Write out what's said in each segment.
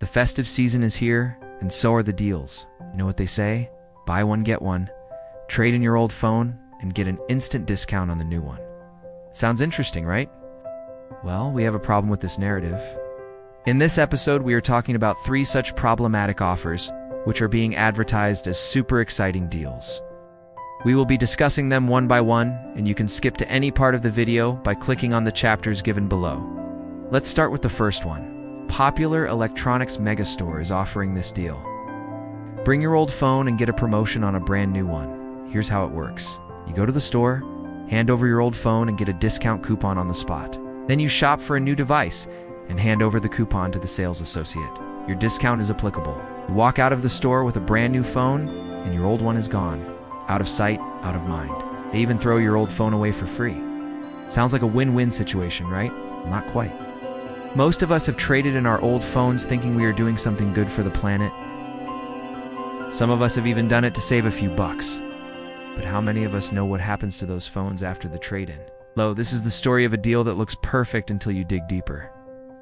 The festive season is here, and so are the deals. You know what they say? Buy one, get one. Trade in your old phone and get an instant discount on the new one. Sounds interesting, right? Well, we have a problem with this narrative. In this episode, we are talking about 3 such problematic offers, which are being advertised as super exciting deals. We will be discussing them one by one, and you can skip to any part of the video by clicking on the chapters given below. Let's start with the first one. Popular Electronics Megastore is offering this deal. Bring your old phone and get a promotion on a brand new one. Here's how it works. You go to the store, hand over your old phone and get a discount coupon on the spot. Then you shop for a new device and hand over the coupon to the sales associate. Your discount is applicable. You walk out of the store with a brand new phone and your old one is gone. Out of sight, out of mind. They even throw your old phone away for free. Sounds like a win-win situation, right? Not quite. Most of us have traded in our old phones thinking we are doing something good for the planet. Some of us have even done it to save a few bucks. But how many of us know what happens to those phones after the trade-in? This is the story of a deal that looks perfect until you dig deeper.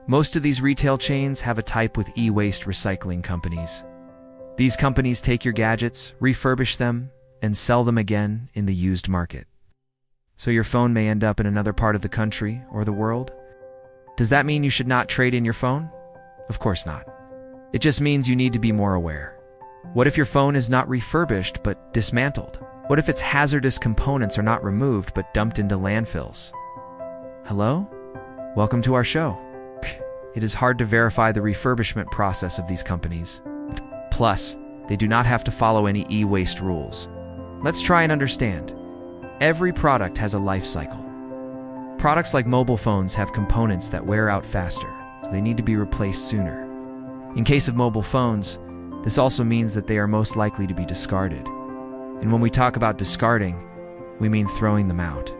Most of these retail chains have a type with e-waste recycling companies. These companies take your gadgets, refurbish them, and sell them again in the used market. So your phone may end up in another part of the country or the world. Does that mean you should not trade in your phone? Of course not. It just means you need to be more aware. What if your phone is not refurbished but dismantled? What if its hazardous components are not removed but dumped into landfills? Hello? Welcome to our show. It is hard to verify the refurbishment process of these companies. Plus, they do not have to follow any e-waste rules. Let's try and understand. Every product has a life cycle. Products like mobile phones have components that wear out faster, so they need to be replaced sooner. In case of mobile phones, this also means that they are most likely to be discarded. And when we talk about discarding, we mean throwing them out.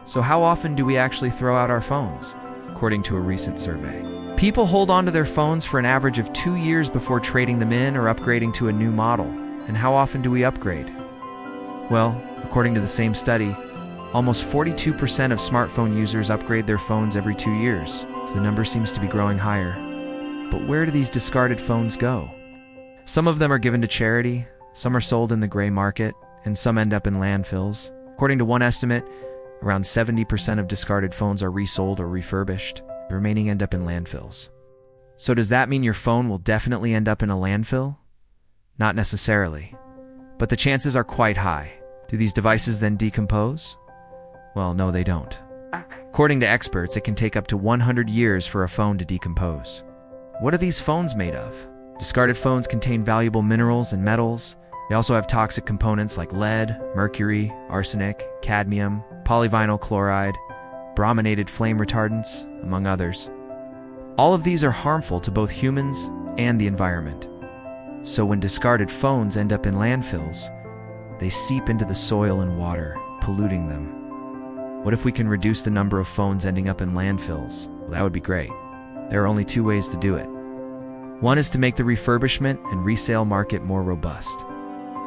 So how often do we actually throw out our phones? According to a recent survey, people hold on to their phones for an average of 2 years before trading them in or upgrading to a new model. And how often do we upgrade? Well, according to the same study, almost 42% of smartphone users upgrade their phones every 2 years, so the number seems to be growing higher. But where do these discarded phones go? Some of them are given to charity, some are sold in the gray market, and some end up in landfills. According to one estimate, around 70% of discarded phones are resold or refurbished. The remaining end up in landfills. So does that mean your phone will definitely end up in a landfill? Not necessarily, but the chances are quite high. Do these devices then decompose? Well, no, they don't. According to experts, it can take up to 100 years for a phone to decompose. What are these phones made of? Discarded phones contain valuable minerals and metals. They also have toxic components like lead, mercury, arsenic, cadmium, polyvinyl chloride, brominated flame retardants, among others. All of these are harmful to both humans and the environment. So when discarded phones end up in landfills, they seep into the soil and water, polluting them. What if we can reduce the number of phones ending up in landfills? Well, that would be great. There are only 2 ways to do it. One is to make the refurbishment and resale market more robust.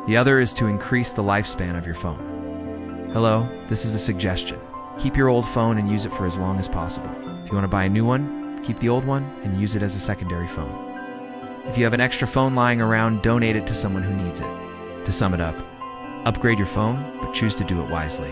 The other is to increase the lifespan of your phone. Hello, this is a suggestion. Keep your old phone and use it for as long as possible. If you want to buy a new one, keep the old one and use it as a secondary phone. If you have an extra phone lying around, donate it to someone who needs it. To sum it up, upgrade your phone, but choose to do it wisely.